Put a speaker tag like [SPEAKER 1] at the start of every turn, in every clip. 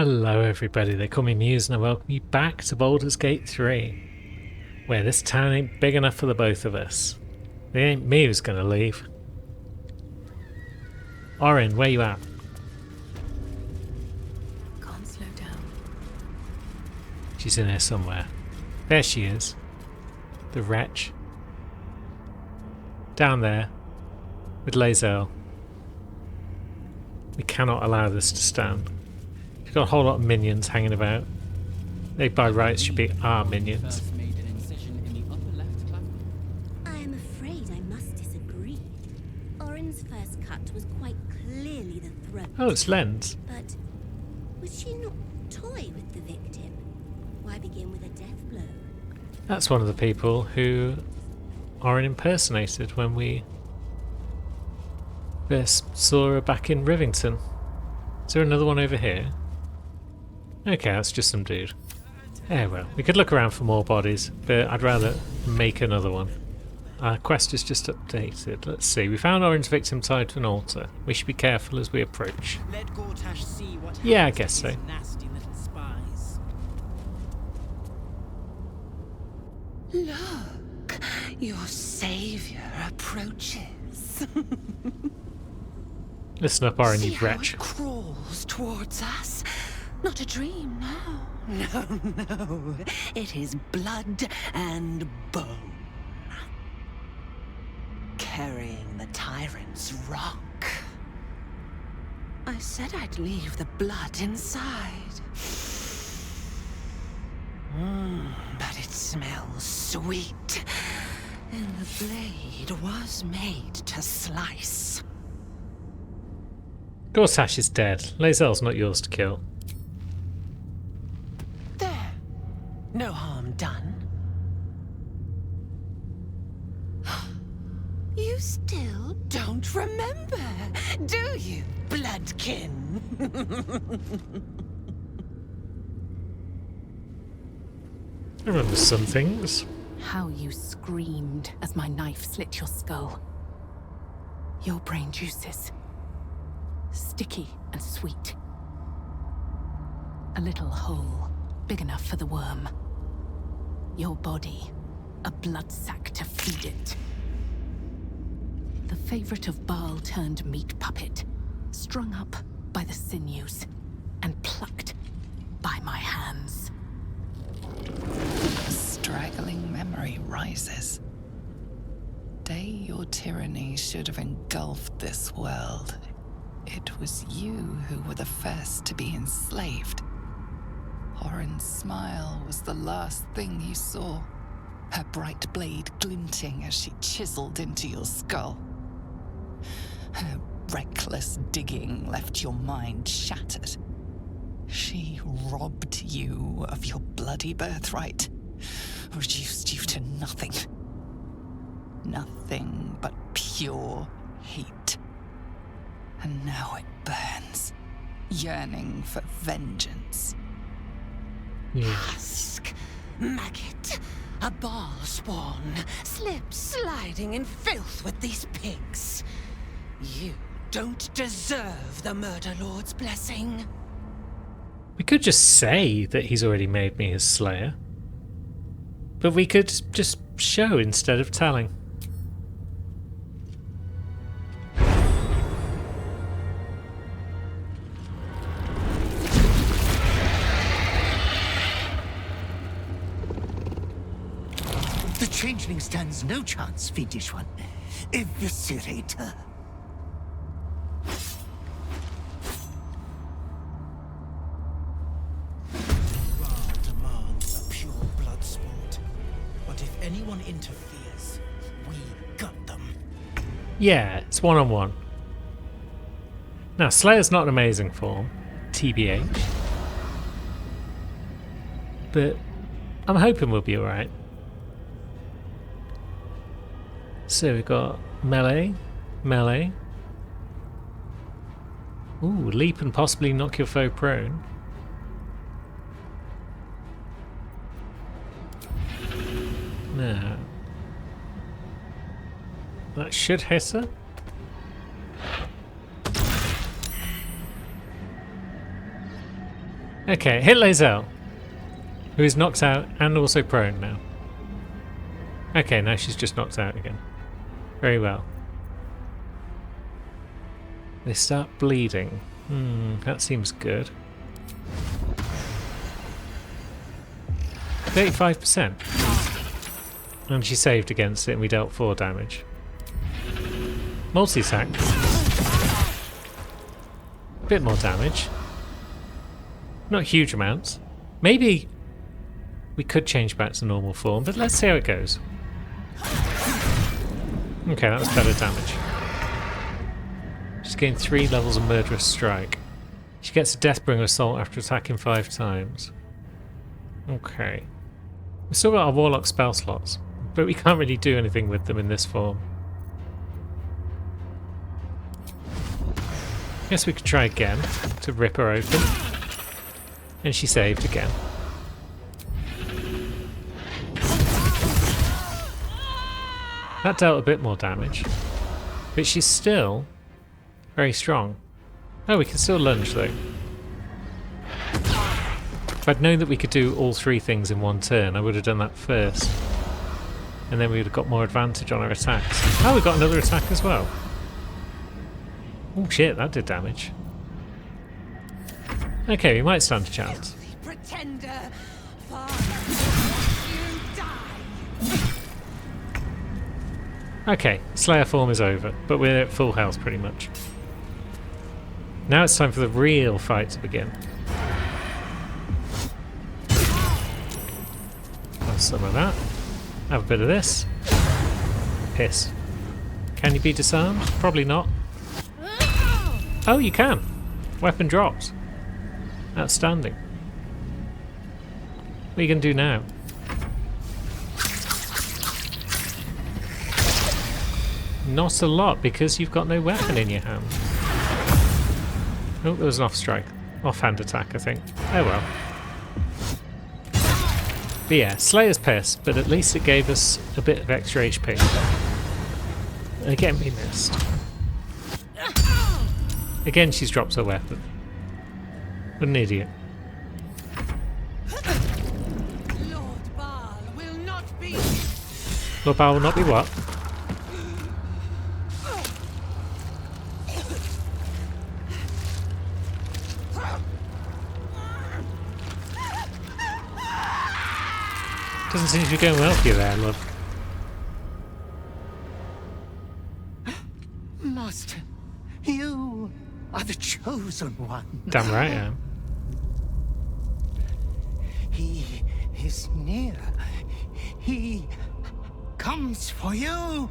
[SPEAKER 1] Hello everybody, they call me Muse and I welcome you back to Baldur's Gate 3, where this town ain't big enough for the both of us. It ain't me who's gonna leave. Orin, where you at?
[SPEAKER 2] Can't slow down.
[SPEAKER 1] She's in here somewhere. There she is. The wretch. Down there, with Lae'zel. We cannot allow this to stand. We've got a whole lot of minions hanging about. They by rights should be our minions.
[SPEAKER 3] I am afraid I must disagree. Orin's first cut was quite clearly the throat.
[SPEAKER 1] Oh, it's Lens.
[SPEAKER 3] But would she not toy with the victim? Why begin with a death blow?
[SPEAKER 1] That's one of the people who Orin impersonated when we first saw her back in Rivington. Is there another one over here? Okay, that's just some dude. Yeah, well, we could look around for more bodies, but I'd rather make another one. Our quest is just updated. Let's see. We found Orin's victim tied to an altar. We should be careful as we approach.
[SPEAKER 4] Let Gortash see what
[SPEAKER 1] Yeah, I guess so.
[SPEAKER 4] nasty little spies.
[SPEAKER 2] Look, your savior approaches.
[SPEAKER 1] Listen up, Orin,
[SPEAKER 2] See
[SPEAKER 1] you
[SPEAKER 2] how
[SPEAKER 1] wretch.
[SPEAKER 2] it crawls towards us. Not a dream, no. No. It is blood and bone. Carrying the tyrant's rock. I said I'd leave the blood inside. But it smells sweet. And the blade was made to slice.
[SPEAKER 1] Gortash is dead. Lae'zel's not yours to kill.
[SPEAKER 2] There. No harm done. You still don't remember, do you, Bloodkin?
[SPEAKER 1] I remember some things.
[SPEAKER 5] How you screamed as my knife slit your skull. Your brain juices. Sticky and sweet. A little hole, big enough for the worm. Your body, a blood sack to feed it. The favorite of Baal turned meat puppet, strung up by the sinews and plucked by my hands.
[SPEAKER 6] A straggling memory rises. Day your tyranny should have engulfed this world. It was you who were the first to be enslaved. Orin's smile was the last thing you saw. Her bright blade glinting as she chiseled into your skull. Her reckless digging left your mind shattered. She robbed you of your bloody birthright, reduced you to nothing. Nothing but pure hate. And now it burns, yearning for vengeance.
[SPEAKER 1] Yeah.
[SPEAKER 2] Husk, maggot, a Baal spawn, slip sliding in filth with these pigs. You don't deserve the Murder Lord's blessing.
[SPEAKER 1] We could just say that he's already made me his slayer. But we could just show instead of telling.
[SPEAKER 4] The changeling stands no chance, fiendish one. Eviscerate her. Ra demands a pure blood sport. But if anyone interferes, we gut them.
[SPEAKER 1] Yeah, it's one-on-one. Now, Slayer's not an amazing form, TBH. But I'm hoping we'll be alright. So we've got melee, melee. Ooh, leap and possibly knock your foe prone. Now, that should hit her. Okay, hit Lae'zel, who is knocked out and also prone now. Okay, now she's just knocked out again. Very well. They start bleeding. That seems good. 35%. And she saved against it and we dealt 4 damage. Multi-attack. Bit more damage. Not huge amounts. Maybe we could change back to normal form, but let's see how it goes. Okay, that was better damage. She's gained 3 levels of Murderous Strike. She gets a Deathbringer Assault after attacking 5 times. Okay. We've still got our Warlock spell slots, but we can't really do anything with them in this form. Guess we could try again to rip her open. And she saved again. That dealt a bit more damage, but she's still very strong. Oh, we can still lunge though. If I'd known that we could do all 3 things in one turn, I would have done that first. And then we would have got more advantage on our attacks. Oh, we got another attack as well. Oh shit, that did damage. Okay, we might stand a chance.
[SPEAKER 2] Pretender, you die.
[SPEAKER 1] Okay, Slayer form is over, but we're at full health pretty much. Now it's time for the real fight to begin. Have some of that. Have a bit of this. Piss. Can you be disarmed? Probably not. Oh, you can. Weapon drops. Outstanding. What are you going to do now? Not a lot, because you've got no weapon in your hand. Oh, there was an offhand attack, I think. Oh well. But yeah, Slayer's Piss, but at least it gave us a bit of extra HP. And again, we missed. Again, she's dropped her weapon. What an idiot.
[SPEAKER 2] Lord Baal will not be.
[SPEAKER 1] Lord Baal will not be what? Doesn't seem to be going well for you there, love.
[SPEAKER 4] Master, you are the chosen one.
[SPEAKER 1] Damn right I am.
[SPEAKER 4] He is near. He comes for you.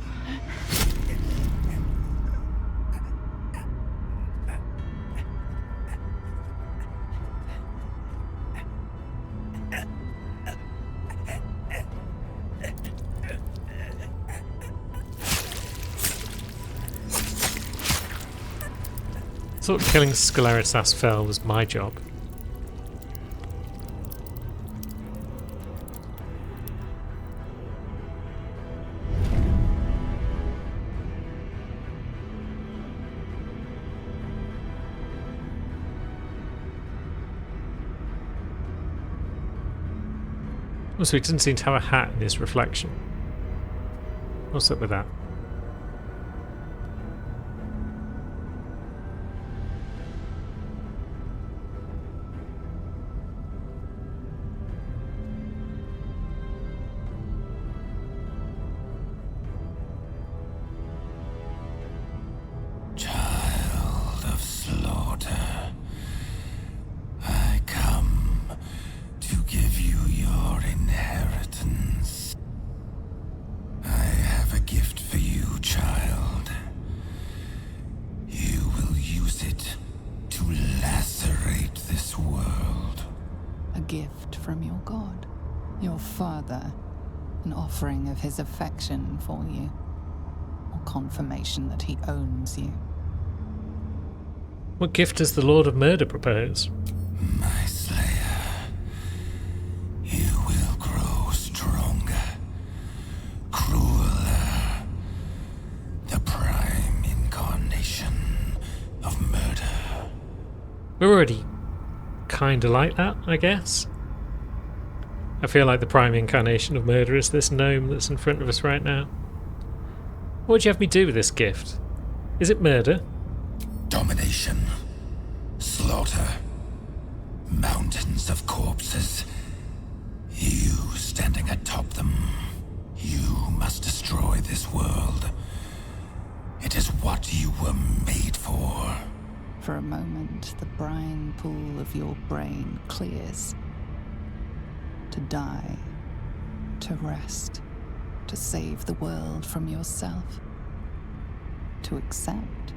[SPEAKER 1] I thought killing Scalaris Asfel was my job. Also, he doesn't seem to have a hat in his reflection. What's up with that?
[SPEAKER 7] Child of slaughter, I come to give you your inheritance. I have a gift for you, child. You will use it to lacerate this world.
[SPEAKER 6] A gift from your god, your father, an offering of his affection for you, or confirmation that he owns you.
[SPEAKER 1] What gift does the Lord of Murder propose?
[SPEAKER 7] My slayer, you will grow stronger, crueler, the prime incarnation of murder.
[SPEAKER 1] We're already kinda like that, I guess. I feel like the prime incarnation of murder is this gnome that's in front of us right now. What would you have me do with this gift? Is it murder?
[SPEAKER 7] Domination. Slaughter. Mountains of corpses. You standing atop them. You must destroy this world. It is what you were made for.
[SPEAKER 6] For a moment, the brine pool of your brain clears. To die, to rest, to save the world from yourself, to accept,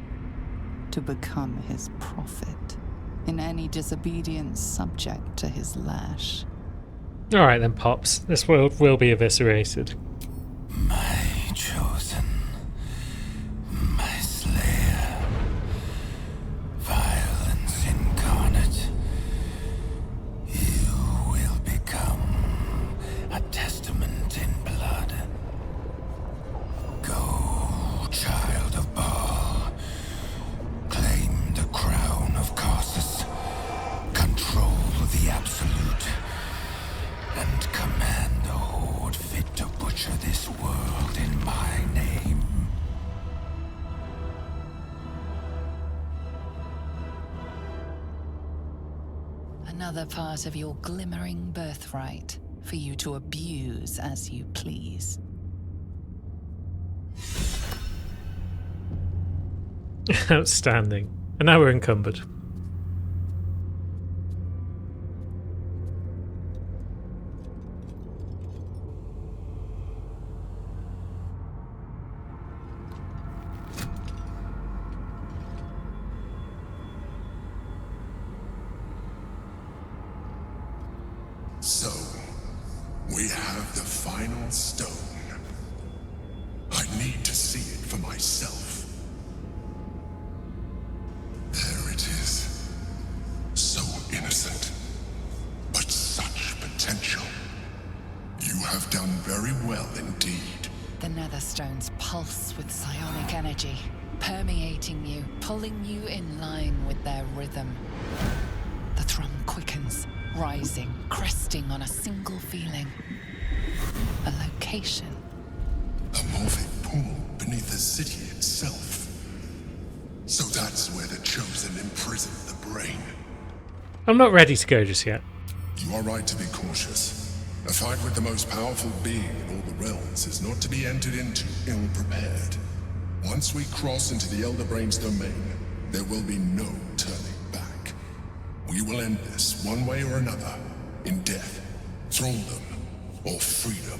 [SPEAKER 6] to become his prophet, in any disobedience subject to his lash.
[SPEAKER 1] Alright then, Pops. This world will be eviscerated.
[SPEAKER 7] My chosen. My slayer. Violence incarnate. You will become a testament in blood. Go, child of Baal. Claim the crown of Karsus. Control the absolute. And command a horde fit to butcher this world in my name.
[SPEAKER 6] Another part of your glimmering birthright for you to abuse as you please.
[SPEAKER 1] Outstanding. And now we're encumbered.
[SPEAKER 8] So, we have the final stone. I need to see it for myself. There it is. So innocent, but such potential. You have done very well indeed.
[SPEAKER 6] The Netherstones pulse with psionic energy, permeating you, pulling you in line with their rhythm. The thrum quickens, rising, cresting on a single feeling. A location.
[SPEAKER 8] A morphic pool beneath the city itself. So that's where the Chosen imprisoned the brain.
[SPEAKER 1] I'm not ready to go just yet.
[SPEAKER 8] You are right to be cautious. A fight with the most powerful being in all the realms is not to be entered into ill-prepared. Once we cross into the Elder Brain's domain, there will be no turning back. We will end this one way or another, in death, thraldom, or freedom.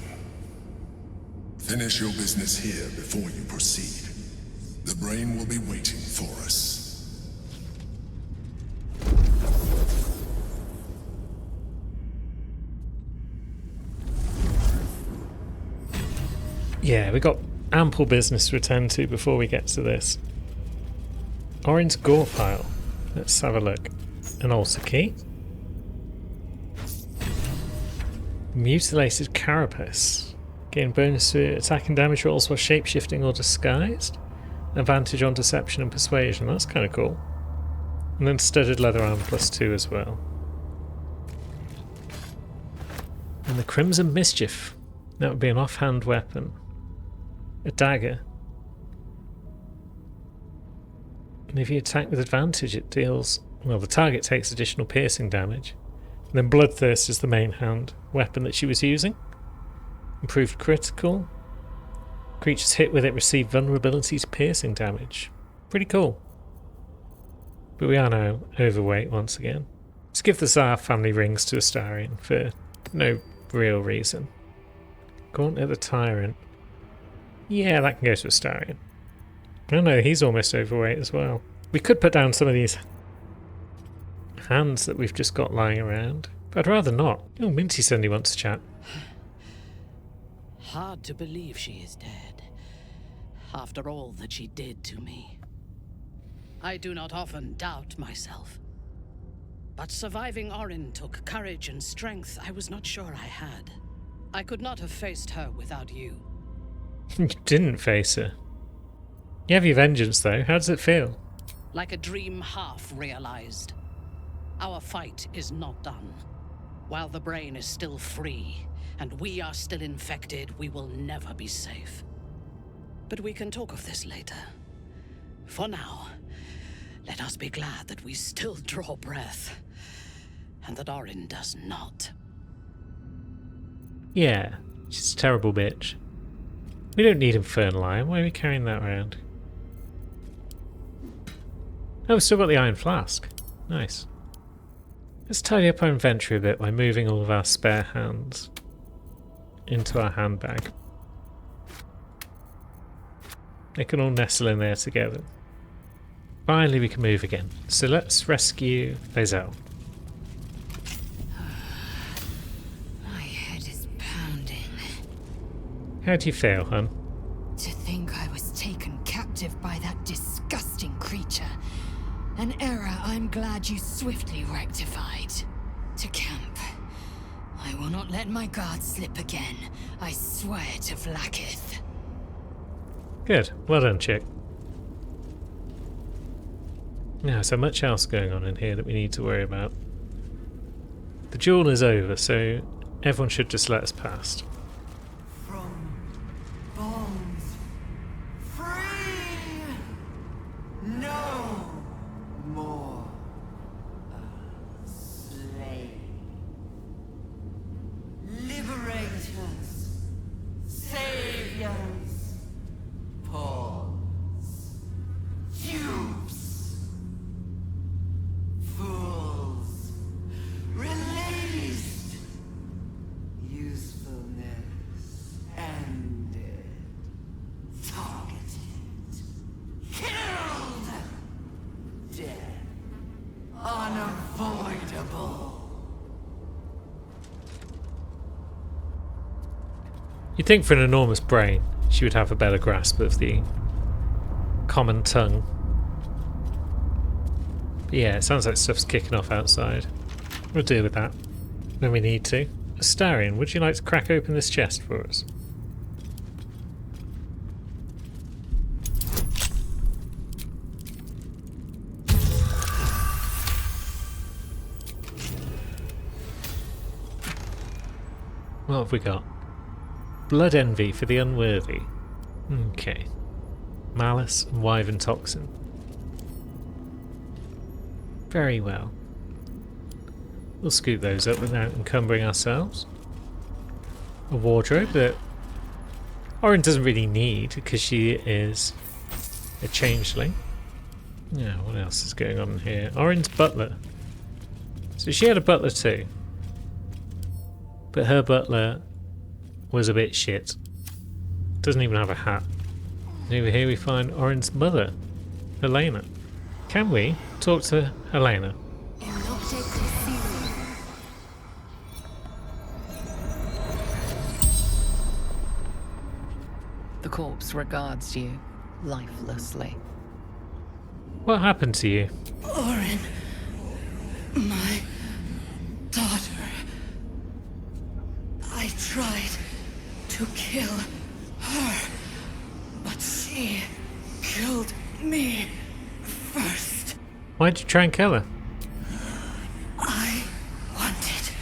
[SPEAKER 8] Finish your business here before you proceed. The brain will be waiting for us.
[SPEAKER 1] Yeah, we got ample business to attend to before we get to this. Orin's gore pile. Let's have a look. An altar key. Mutilated carapace. Gain bonus to attacking damage rolls while shapeshifting or disguised. Advantage on deception and persuasion. That's kind of cool. And then studded leather arm +2 as well. And the Crimson Mischief. That would be an offhand weapon. A dagger. And if you attack with advantage, it deals... Well, the target takes additional piercing damage. And then Bloodthirst is the main hand weapon that she was using. Improved critical. Creatures hit with it receive vulnerability to piercing damage. Pretty cool. But we are now overweight once again. Let's give the Tsar family rings to Astarion for no real reason. Gauntlet of the Tyrant. Yeah, that can go to Astarion. Oh no, he's almost overweight as well. We could put down some of these hands that we've just got lying around, but I'd rather not. Oh, Minty suddenly wants to chat.
[SPEAKER 9] Hard to believe she is dead, after all that she did to me. I do not often doubt myself, but surviving Orin took courage and strength I was not sure I had. I could not have faced her without you.
[SPEAKER 1] You didn't face her. You have your vengeance though. How does it feel?
[SPEAKER 9] Like a dream half realized. Our fight is not done. While the brain is still free, and we are still infected, we will never be safe. But we can talk of this later. For now, let us be glad that we still draw breath, and that Orin does not.
[SPEAKER 1] Yeah, she's a terrible bitch. We don't need Infernal Iron. Why are we carrying that around? Oh, we've still got the Iron Flask. Nice. Let's tidy up our inventory a bit by moving all of our spare hands into our handbag. They can all nestle in there together. Finally we can move again. So let's rescue Lae'zel.
[SPEAKER 10] My head is pounding.
[SPEAKER 1] How do you feel, hun?
[SPEAKER 10] To think I was taken captive by that disgusting creature. An error I'm glad you swiftly rectified. To camp. I will not let my guard slip again. I swear to Vlaakith.
[SPEAKER 1] Good. Well done, chick. Now, so much else going on in here that we need to worry about. The duel is over, so everyone should just let us past.
[SPEAKER 4] From bones free, no more a slave. Liberators, saviors, pawns, dupes, fools, released, usefulness ended, targeted, killed, death unavoidable.
[SPEAKER 1] You'd think for an enormous brain, she would have a better grasp of the common tongue. But yeah, it sounds like stuff's kicking off outside. We'll deal with that when we need to. Astarion, would you like to crack open this chest for us? What have we got? Blood envy for the unworthy. Okay. Malice and wyvern toxin. Very well. We'll scoop those up without encumbering ourselves. A wardrobe that Orin doesn't really need because she is a changeling. Yeah, what else is going on here? Orin's butler. So she had a butler too. But her butler was a bit shit. Doesn't even have a hat. And over here we find Orin's mother, Helena. Can we talk to Helena?
[SPEAKER 6] The corpse regards you lifelessly.
[SPEAKER 1] What happened to you?
[SPEAKER 10] Orin, my daughter. I tried to kill her, but she killed me first.
[SPEAKER 1] Why'd you try and kill her?
[SPEAKER 10] I wanted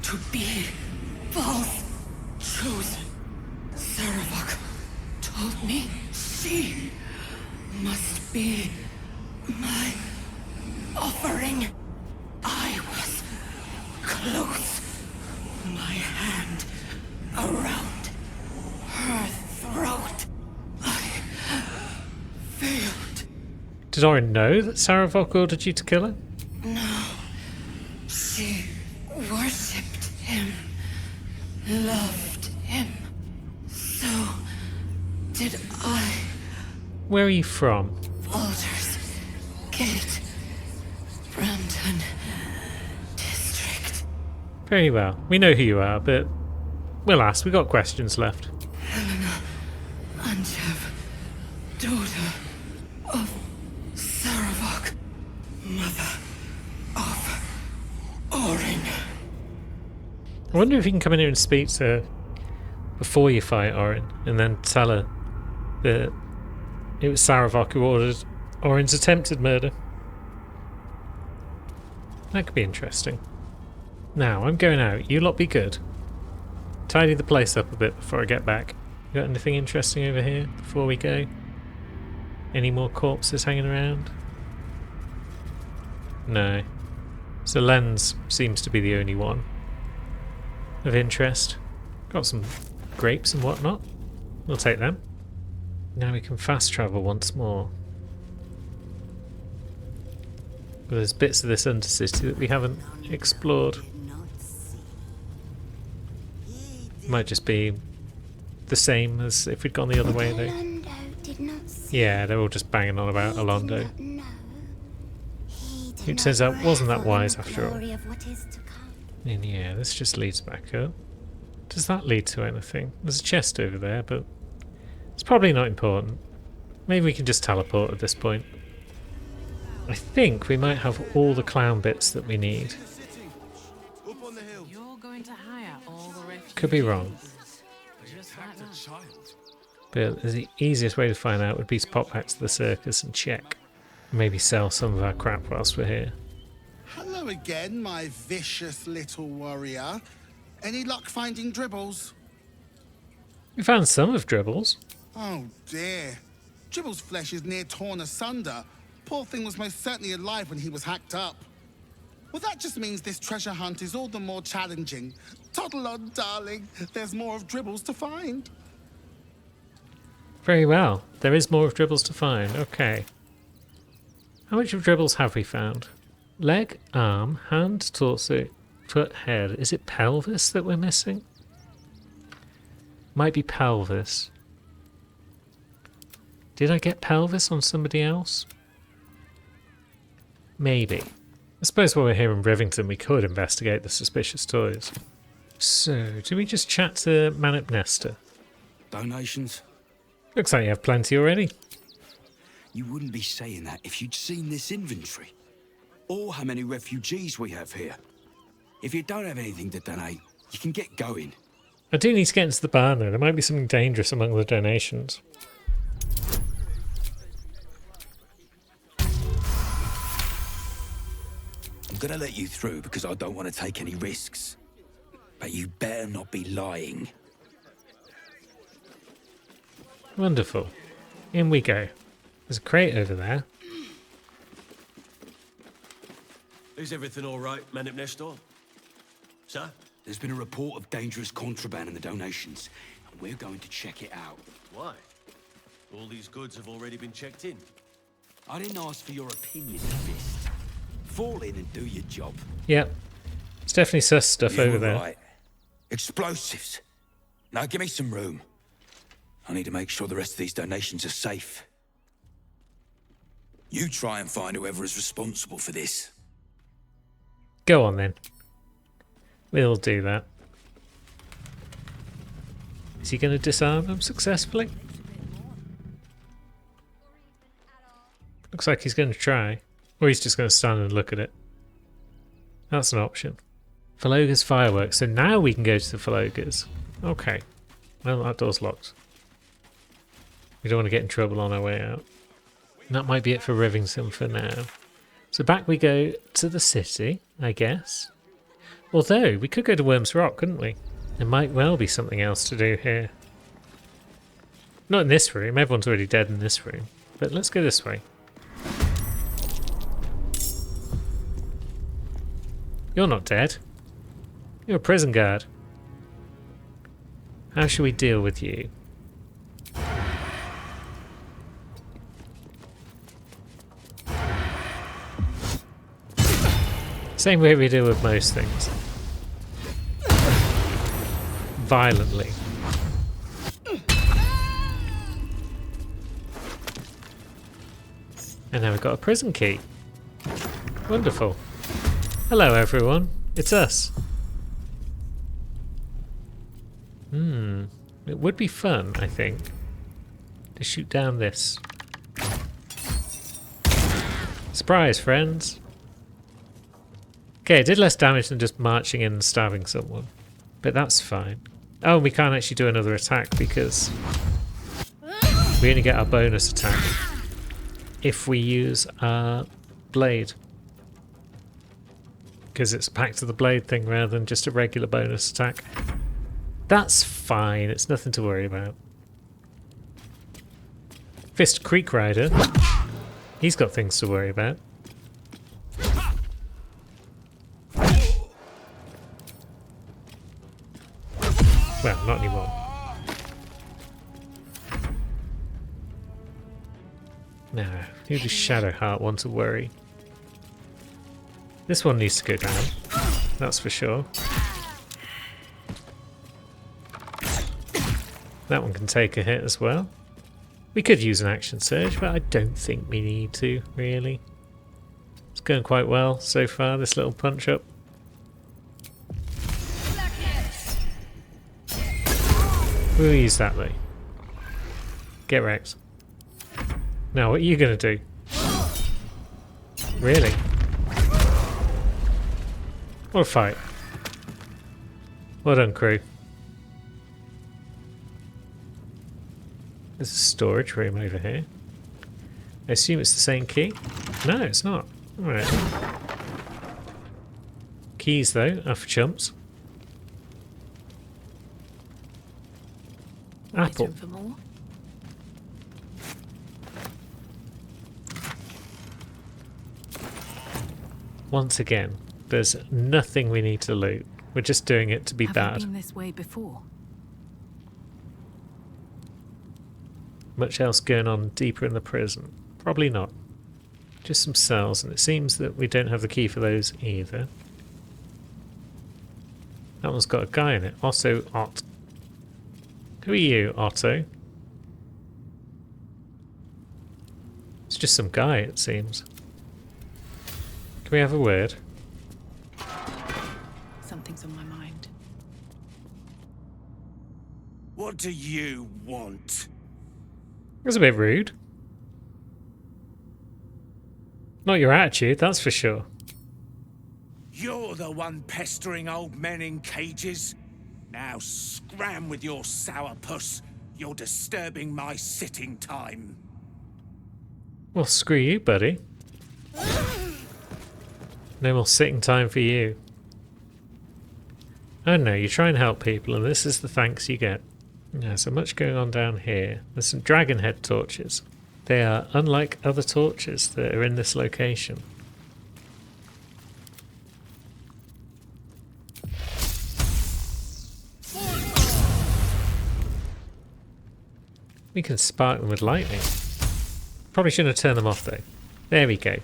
[SPEAKER 10] to be Baal's chosen. Saravok told me she must be my offering. I was close, my hand around her throat. I failed.
[SPEAKER 1] Did Orin know that Saravok ordered you to kill her?
[SPEAKER 10] No. She worshipped him, loved him. So did I.
[SPEAKER 1] Where are you from?
[SPEAKER 10] Baldur's Gate, Brandon District.
[SPEAKER 1] Very well. We know who you are, but we'll ask. We've got questions left.
[SPEAKER 10] Helena Anchev, daughter of Saravok, mother of Orin.
[SPEAKER 1] I wonder if you can come in here and speak to her before you fight Orin, and then tell her that it was Saravok who ordered Orin's attempted murder. That could be interesting. Now, I'm going out. You lot be good. Tidy the place up a bit before I get back. You got anything interesting over here before we go? Any more corpses hanging around? No. So Lens seems to be the only one of interest. Got some grapes and whatnot. We'll take them. Now we can fast travel once more. But there's bits of this Undercity that we haven't explored. Might just be the same as if we'd gone the other way though. Yeah, they're all just banging on about Alondo. It turns out wasn't that wise after all. And yeah, this just leads back up. Does that lead to anything? There's a chest over there, but it's probably not important. Maybe we can just teleport at this point. I think we might have all the clown bits that we need. Could be wrong. But the easiest way to find out would be to pop back to the circus and check. Maybe sell some of our crap whilst we're here.
[SPEAKER 11] Hello again, my vicious little warrior. Any luck finding Dribbles?
[SPEAKER 1] We found some of Dribbles.
[SPEAKER 11] Oh dear. Dribbles' flesh is near torn asunder. Poor thing was most certainly alive when he was hacked up. Well, that just means this treasure hunt is all the more challenging. Toddle on, darling. There's more of Dribbles to find.
[SPEAKER 1] Very well. There is more of Dribbles to find. Okay. How much of Dribbles have we found? Leg, arm, hand, torso, foot, head. Is it pelvis that we're missing? Might be pelvis. Did I get pelvis on somebody else? Maybe. I suppose while we're here in Rivington we could investigate the suspicious toys. So, do we just chat to Manip Nesta?
[SPEAKER 12] Donations?
[SPEAKER 1] Looks like you have plenty already.
[SPEAKER 12] You wouldn't be saying that if you'd seen this inventory. Or how many refugees we have here. If you don't have anything to donate, you can get going.
[SPEAKER 1] I do need to get into the barn though. There might be something dangerous among the donations.
[SPEAKER 12] I'm gonna let you through because I don't want to take any risks. But you better not be lying.
[SPEAKER 1] Wonderful. In we go. There's a crate over there.
[SPEAKER 13] Is everything all right, Manip Nestor? Sir?
[SPEAKER 12] There's been a report of dangerous contraband in the donations, and we're going to check it out.
[SPEAKER 13] Why? All these goods have already been checked in.
[SPEAKER 12] I didn't ask for your opinion, Fist. Fall in and do your job.
[SPEAKER 1] Yep. It's definitely sus stuff over there.
[SPEAKER 12] Right. Explosives. Now give me some room. I need to make sure the rest of these donations are safe. You try and find whoever is responsible for this.
[SPEAKER 1] Go on then. We'll do that. Is he going to disarm them successfully? Looks like he's going to try. Or he's just going to stand and look at it. That's an option. Faloga's fireworks. So now we can go to the Faloga's. Okay. Well, that door's locked. We don't want to get in trouble on our way out. And that might be it for Rivington for now. So back we go to the city, I guess. Although, we could go to Worm's Rock, couldn't we? There might well be something else to do here. Not in this room. Everyone's already dead in this room. But let's go this way. You're not dead. You're a prison guard. How shall we deal with you? Same way we deal with most things. Violently. And now we've got a prison key. Wonderful. Hello everyone, it's us. It would be fun, I think, to shoot down this. Surprise, friends. Okay, it did less damage than just marching in and stabbing someone. But that's fine. Oh, we can't actually do another attack because we only get our bonus attack if we use our blade. because it's a Pact of the Blade thing rather than just a regular bonus attack. That's fine, it's nothing to worry about. Fist Creek Rider. He's got things to worry about. Well, not anymore. Now, who does Shadowheart want to worry? This one needs to go down, that's for sure. That one can take a hit as well. We could use an action surge, but I don't think we need to, really. It's going quite well so far, this little punch up. We'll use that though. Get wrecked. Now, what are you going to do? Really? What a fight. Well done, crew. There's a storage room over here. I assume it's the same key? No, it's not. Alright. Keys, though, are for chumps. Apple.
[SPEAKER 5] For more?
[SPEAKER 1] Once again, there's nothing we need to loot. We're just doing it to be
[SPEAKER 5] Have
[SPEAKER 1] bad.
[SPEAKER 5] I been this way before?
[SPEAKER 1] Much else going on deeper in the prison? Probably not. Just some cells, and it seems that we don't have the key for those either. That one's got a guy in it. Otto Ott. Who are you, Otto? It's just some guy, it seems. Can we have a word?
[SPEAKER 5] Something's on my mind.
[SPEAKER 12] What do you want?
[SPEAKER 1] It was a bit rude. Not your attitude, that's for sure.
[SPEAKER 12] You're the one pestering old men in cages. Now scram with your sourpuss. You're disturbing my sitting time.
[SPEAKER 1] Well, screw you, buddy. No more sitting time for you. Oh no, you try and help people, and this is the thanks you get. Yeah, so much going on down here. There's some dragon head torches. They are unlike other torches that are in this location. We can spark them with lightning. Probably shouldn't have turned them off though. There we go.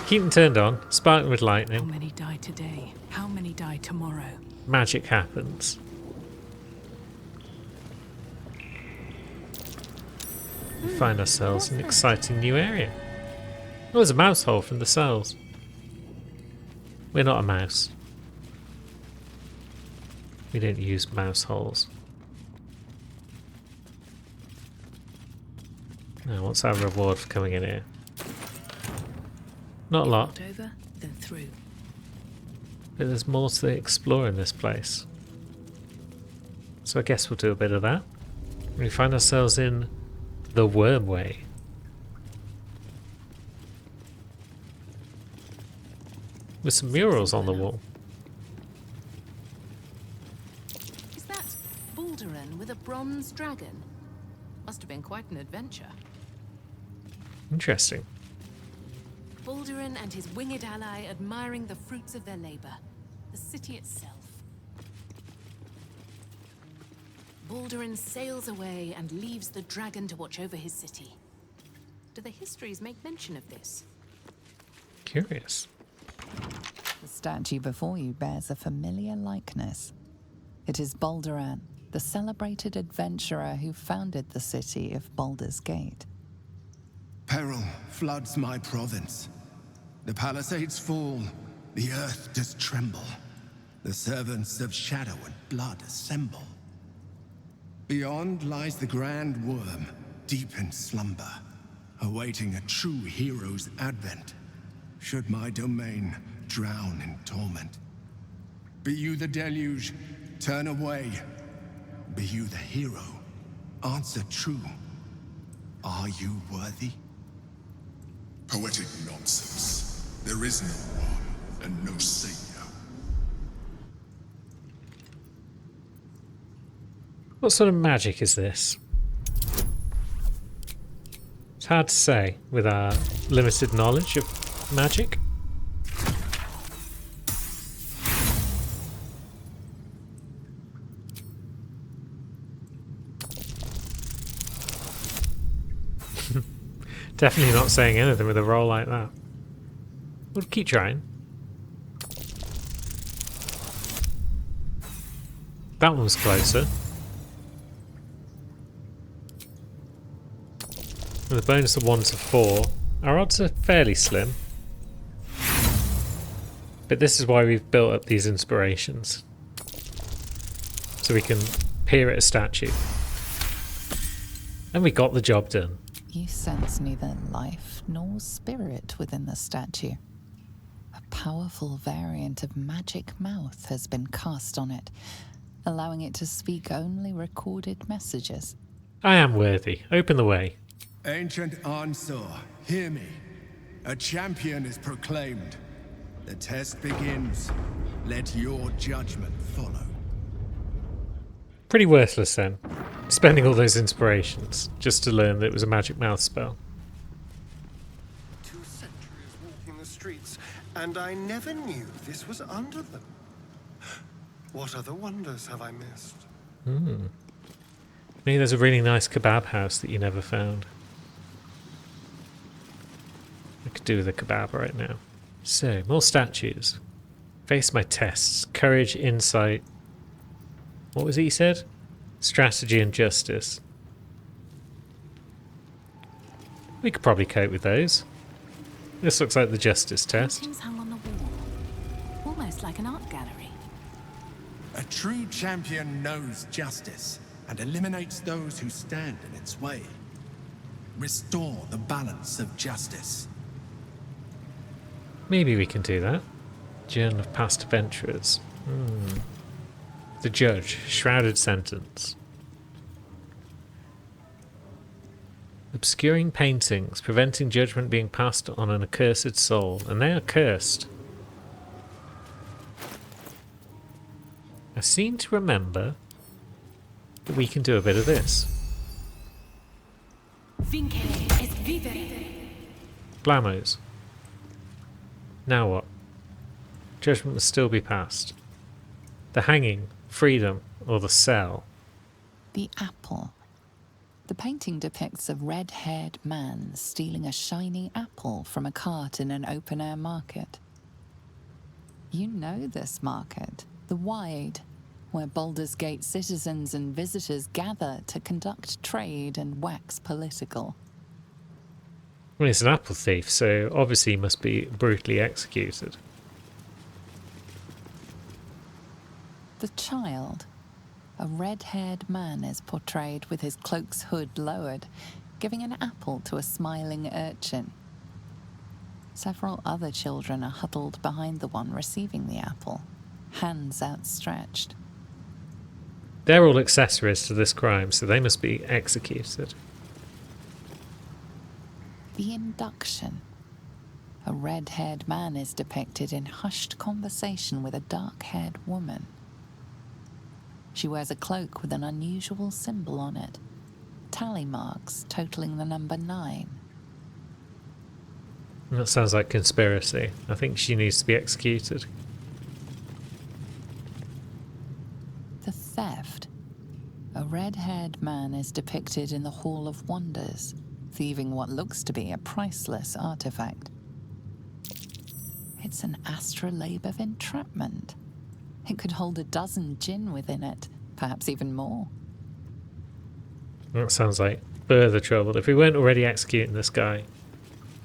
[SPEAKER 1] Keep them turned on, spark them with lightning.
[SPEAKER 5] How many die today? How many die tomorrow?
[SPEAKER 1] Magic happens. We find ourselves in an exciting new area. Oh, there's a mouse hole from the cells. We're not a mouse. We don't use mouse holes. Now, what's our reward for coming in here? Not a lot.
[SPEAKER 5] Over, then through.
[SPEAKER 1] But there's more to explore in this place. So I guess we'll do a bit of that. We find ourselves in the Wormway. With some murals on the wall.
[SPEAKER 5] Is that Balduran with a bronze dragon? Must have been quite an adventure.
[SPEAKER 1] Interesting.
[SPEAKER 5] Balduran and his winged ally admiring the fruits of their labor. The city itself. Balduran sails away and leaves the dragon to watch over his city. Do the histories make mention of this?
[SPEAKER 1] Curious.
[SPEAKER 6] The statue before you bears a familiar likeness. It is Balduran, the celebrated adventurer who founded the city of Baldur's Gate.
[SPEAKER 7] Peril floods my province. The palisades fall, the earth does tremble. The servants of shadow and blood assemble. Beyond lies the Grand Worm, deep in slumber, awaiting a true hero's advent, should my domain drown in torment. Be you the deluge, turn away. Be you the hero, answer true. Are you worthy?
[SPEAKER 8] Poetic nonsense. There is no one. and no savior.
[SPEAKER 1] What sort of magic is this? It's hard to say with our limited knowledge of magic. Definitely not saying anything with a roll like that. We'll keep trying. That one was closer. With a bonus of 1 to 4, our odds are fairly slim. But this is why we've built up these inspirations. So we can peer at a statue. And we got the job done.
[SPEAKER 6] You sense neither life nor spirit within the statue. A powerful variant of magic mouth has been cast on it, allowing it to speak only recorded messages.
[SPEAKER 1] I am worthy. Open the way.
[SPEAKER 7] Ancient Ansur, hear me. A champion is proclaimed. The test begins. Let your judgment follow.
[SPEAKER 1] Pretty worthless then. Spending all those inspirations just to learn that it was a magic mouth spell.
[SPEAKER 14] 2 centuries walking the streets, and I never knew this was under them. What other wonders have I missed?
[SPEAKER 1] Maybe there's a really nice kebab house that you never found. I could do with a kebab right now. So, more statues. Face my tests. Courage, insight. What was it you said? Strategy and justice. We could probably cope with those. This looks like the justice test.
[SPEAKER 5] Paintings hung on the wall, almost like an art gallery.
[SPEAKER 7] A true champion knows justice and eliminates those who stand in its way. Restore the balance of justice.
[SPEAKER 1] Maybe we can do that. Journal of Past Adventurers. The Judge. Shrouded Sentence. Obscuring paintings, preventing judgment being passed on an accursed soul. And they are cursed. I seem to remember that we can do a bit of this. Blamos. Now what? Judgment must still be passed. The hanging, freedom, or the cell?
[SPEAKER 6] The apple. The painting depicts a red-haired man stealing a shiny apple from a cart in an open-air market. You know this market, the Wide, where Baldur's Gate citizens and visitors gather to conduct trade and wax political.
[SPEAKER 1] Well, he's an apple thief, so obviously he must be brutally executed.
[SPEAKER 6] The child. A red-haired man is portrayed with his cloak's hood lowered, giving an apple to a smiling urchin. Several other children are huddled behind the one receiving the apple, hands outstretched.
[SPEAKER 1] They're all accessories to this crime, so they must be executed.
[SPEAKER 6] The induction. A red-haired man is depicted in hushed conversation with a dark-haired woman. She wears a cloak with an unusual symbol on it, tally marks totaling the number 9.
[SPEAKER 1] That sounds like conspiracy. I think she needs to be executed.
[SPEAKER 6] The theft. A red-haired man is depicted in the Hall of Wonders, thieving what looks to be a priceless artifact. It's an astrolabe of entrapment. It could hold a dozen djinn within it, perhaps even more.
[SPEAKER 1] That sounds like further trouble. If we weren't already executing this guy,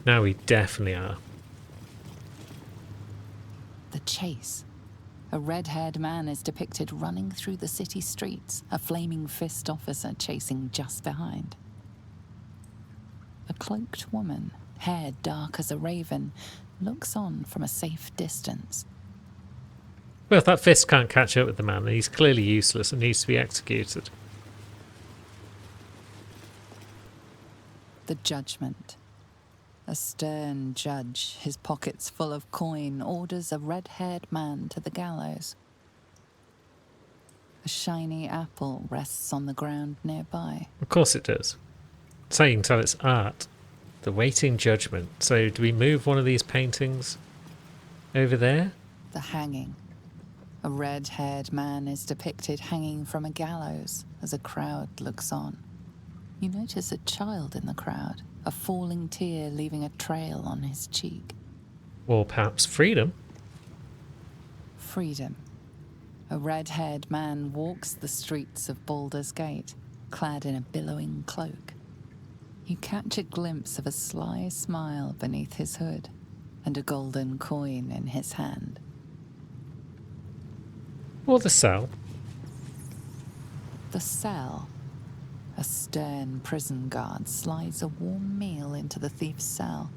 [SPEAKER 1] now we definitely are.
[SPEAKER 6] The chase. A red-haired man is depicted running through the city streets, a flaming fist officer chasing just behind. A cloaked woman, hair dark as a raven, looks on from a safe distance.
[SPEAKER 1] Well, if that fist can't catch up with the man, then he's clearly useless and needs to be executed.
[SPEAKER 6] The judgment. A stern judge, his pockets full of coin, orders a red-haired man to the gallows. A shiny apple rests on the ground nearby.
[SPEAKER 1] Of course it does. So you can tell it's art. The Waiting Judgment. So do we move one of these paintings over there?
[SPEAKER 6] The hanging. A red-haired man is depicted hanging from a gallows as a crowd looks on. You notice a child in the crowd, a falling tear leaving a trail on his cheek.
[SPEAKER 1] Or perhaps freedom.
[SPEAKER 6] Freedom. A red-haired man walks the streets of Baldur's Gate, clad in a billowing cloak. You catch a glimpse of a sly smile beneath his hood and a golden coin in his hand.
[SPEAKER 1] Or the cell.
[SPEAKER 6] The cell. A stern prison guard slides a warm meal into the thief's cell.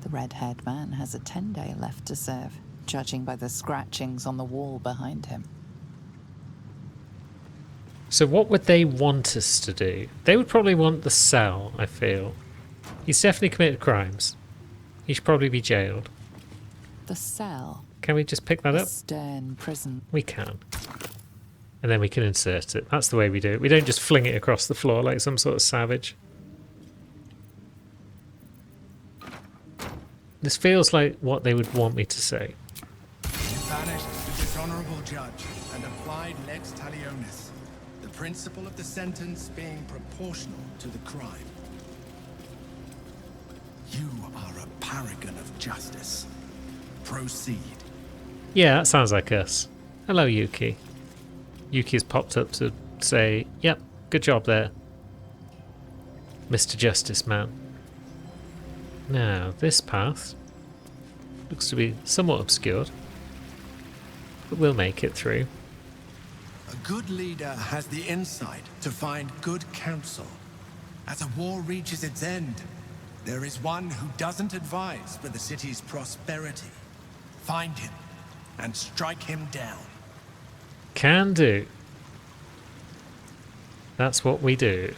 [SPEAKER 6] The red-haired man has a 10-day left to serve, judging by the scratchings on the wall behind him.
[SPEAKER 1] So what would they want us to do? They would probably want the cell, I feel. He's definitely committed crimes. He should probably be jailed.
[SPEAKER 6] The cell.
[SPEAKER 1] Can we just pick that up?
[SPEAKER 6] Stern prison.
[SPEAKER 1] We can. And then we can insert it. That's the way we do it. We don't just fling it across the floor like some sort of savage. This feels like what they would want me to say.
[SPEAKER 15] You banished the dishonorable judge and applied lex talionis, the principle of the sentence being proportional to the crime. You are a paragon of justice. Proceed.
[SPEAKER 1] Yeah, that sounds like us. Hello, Yuki. Yuki's popped up to say, yep, good job there, Mr. Justice Man. Now, this path looks to be somewhat obscured, but we'll make it through.
[SPEAKER 15] A good leader has the insight to find good counsel. As a war reaches its end, there is one who doesn't advise for the city's prosperity. Find him and strike him down.
[SPEAKER 1] Can do. That's what we do.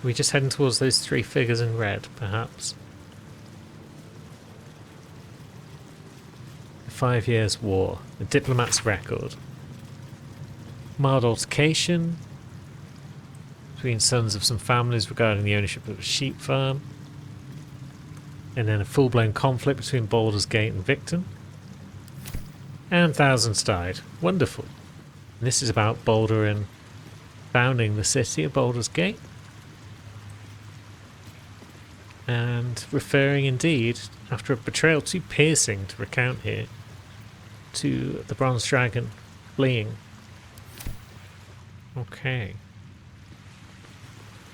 [SPEAKER 1] We're just heading towards those three figures in red, perhaps. The 5 Years' War, a diplomat's record. Mild altercation between sons of some families regarding the ownership of a sheep farm. And then a full-blown conflict between Baldur's Gate and Victon. And thousands died. Wonderful. And this is about Baldurin founding the city of Baldur's Gate. And referring indeed, after a betrayal too piercing to recount here, to the Bronze Dragon fleeing. Okay.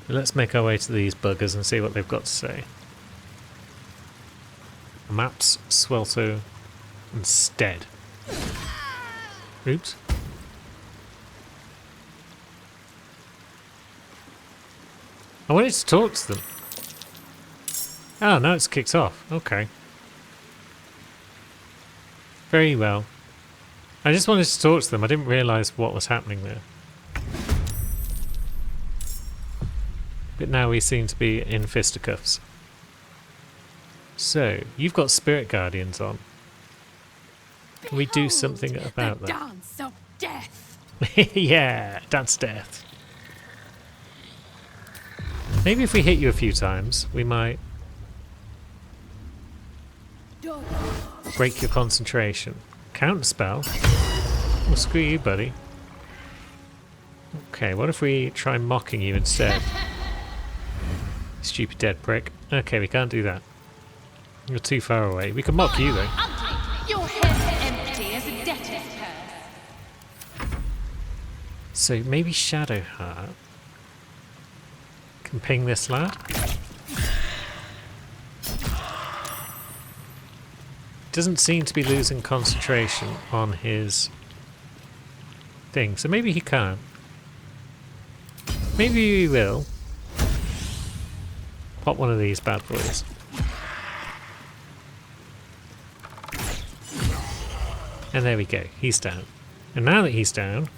[SPEAKER 1] Let's make our way to these buggers and see what they've got to say. Maps, Swelto, and Stead. Oops. I wanted to talk to them. Oh, now it's kicked off. Okay. Very well. I just wanted to talk to them. I didn't realise what was happening there. But now we seem to be in fisticuffs. So, you've got Spirit Guardians on. Can we do something about that?
[SPEAKER 5] Dance of death.
[SPEAKER 1] Yeah, dance death. Maybe if we hit you a few times, we might break your concentration. Counterspell? Well, screw you, buddy. Okay, what if we try mocking you instead? Stupid dead prick. Okay, we can't do that. You're too far away. We can mock you, though.
[SPEAKER 5] Your head's empty as a debtor's purse.
[SPEAKER 1] So maybe Shadowheart can ping this lad. Doesn't seem to be losing concentration on his thing, so maybe he can't. Maybe he will. Pop one of these bad boys. And there we go, he's down. And now that he's down,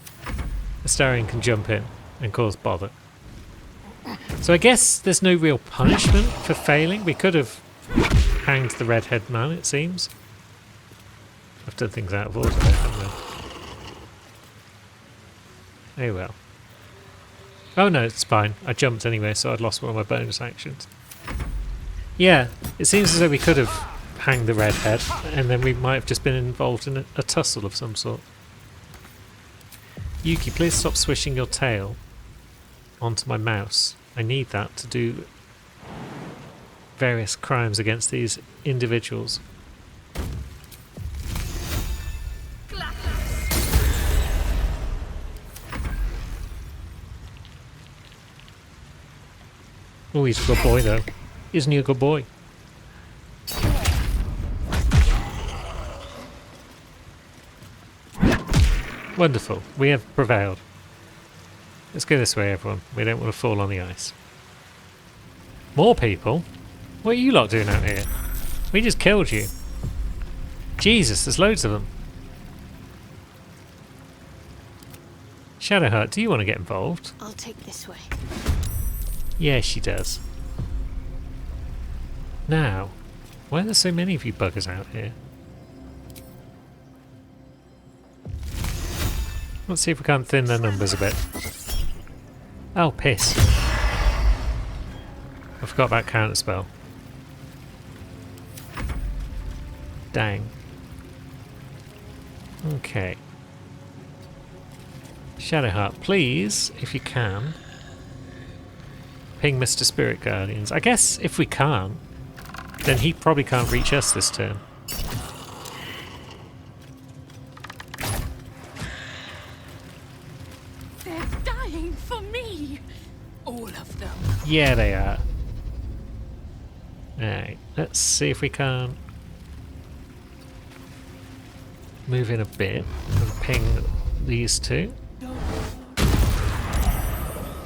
[SPEAKER 1] Astarion can jump in and cause bother. So I guess there's no real punishment for failing. We could have hanged the redhead man, it seems. I've done things out of order there, haven't I? Oh well. Oh no, it's fine. I jumped anyway, so I'd lost one of my bonus actions. Yeah, it seems as though we could have hanged the redhead, and then we might have just been involved in a tussle of some sort. Yuki, please stop swishing your tail onto my mouse. I need that to do various crimes against these individuals. Oh, he's a good boy though. Isn't he a good boy? Wonderful. We have prevailed. Let's go this way, everyone. We don't want to fall on the ice. More people? What are you lot doing out here? We just killed you. Jesus, there's loads of them. Shadowheart, do you want to get involved?
[SPEAKER 3] I'll take this way.
[SPEAKER 1] Yeah, she does. Now, why are there so many of you buggers out here? Let's see if we can't thin their numbers a bit. Oh, piss. I forgot about counterspell. Dang. Okay. Shadowheart, please, if you can, ping Mr. Spirit Guardians. I guess if we can't, then he probably can't reach us this turn.
[SPEAKER 5] They're dying for me. All of them.
[SPEAKER 1] Yeah, they are. Alright, let's see if we can move in a bit and ping these two.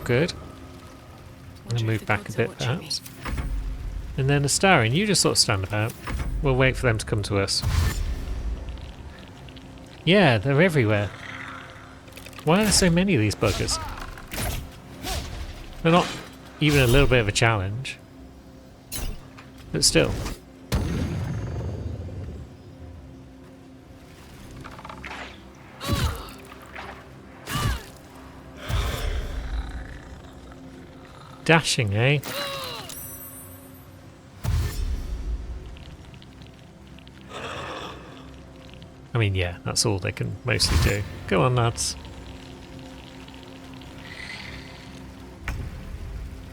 [SPEAKER 1] Good. I'm going to move back a bit, perhaps. And then Astarion, you just sort of stand about. We'll wait for them to come to us. Yeah, they're everywhere. Why are there so many of these buggers? They're not even a little bit of a challenge. But still. Dashing, eh? I mean, yeah, that's all they can mostly do. Go on, lads.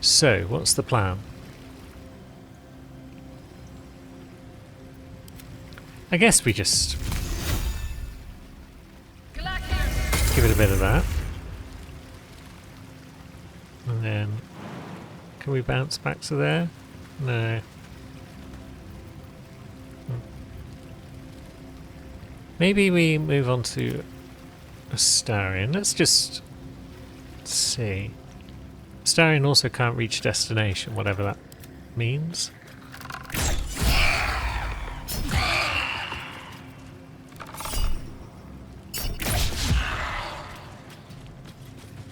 [SPEAKER 1] So, what's the plan? I guess we just give it a bit of that. And then, can we bounce back to there? No. Maybe we move on to Astarion. Let's just see. Astarion also can't reach destination, whatever that means.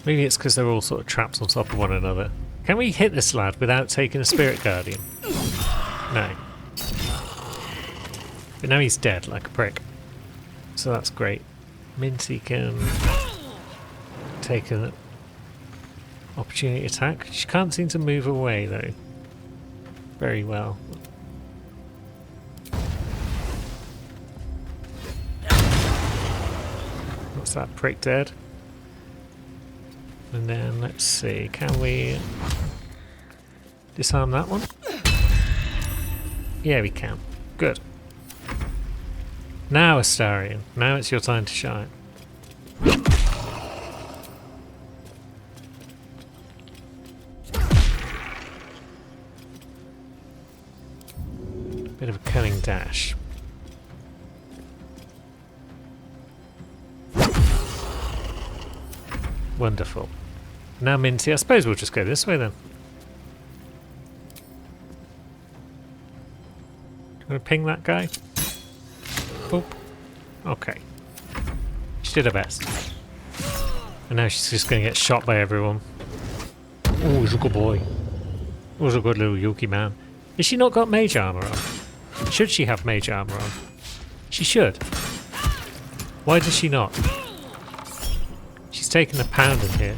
[SPEAKER 1] Maybe it's because they're all sort of trapped on top of one another. Can we hit this lad without taking a Spirit Guardian? No. But now he's dead, like a prick. So that's great. Minty can take an opportunity attack. She can't seem to move away though. Very well. What's that prick dead? And then let's see, can we disarm that one? Yeah, we can. Good. Now, Astarion, now it's your time to shine. Bit of a cunning dash. Wonderful. Now, Minty, I suppose we'll just go this way then. Can we ping that guy? Boop. Okay. She did her best. And now she's just going to get shot by everyone. Oh, he's a good boy. Was a good little Yuki man. Has she not got mage armor on? Should she have mage armor on? She should. Why does she not? She's taken a pound in here.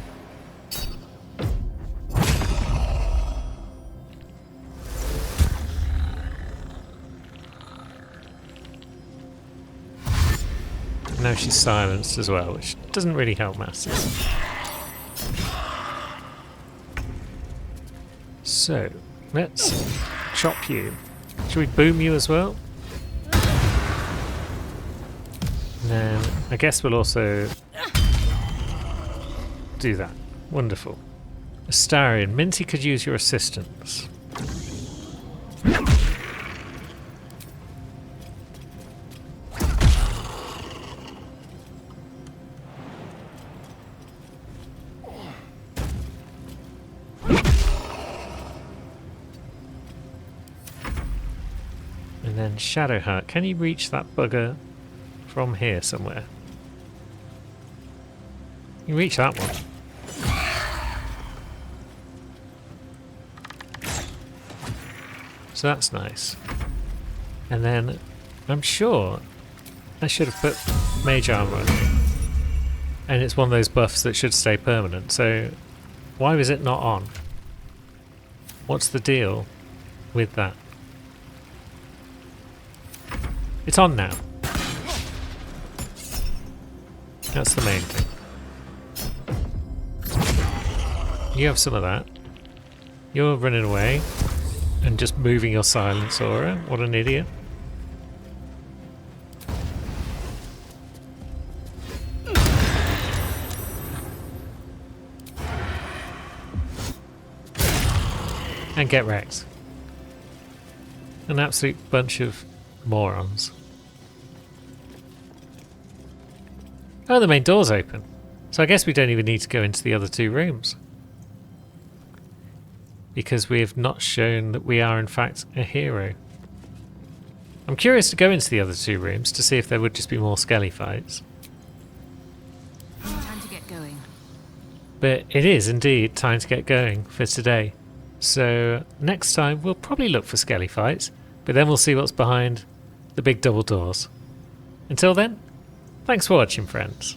[SPEAKER 1] Now she's silenced as well, which doesn't really help matters. So, let's chop you. Should we boom you as well? And then I guess we'll also do that. Wonderful. Astarion, Minty could use your assistance. And then Shadowheart, can you reach that bugger from here somewhere? You can reach that one. So that's nice. And then I'm sure I should have put mage armor on it. And it's one of those buffs that should stay permanent. So why was it not on? What's the deal with that? It's on now. That's the main thing. You have some of that. You're running away and just moving your silence aura. What an idiot. And get wrecked. An absolute bunch of morons. Oh, the main door's open. So I guess we don't even need to go into the other two rooms. Because we have not shown that we are in fact a hero. I'm curious to go into the other two rooms to see if there would just be more skelly fights.
[SPEAKER 5] Time to get going.
[SPEAKER 1] But it is indeed time to get going for today. So next time we'll probably look for skelly fights, but then we'll see what's behind the big double doors. Until then, thanks for watching, friends.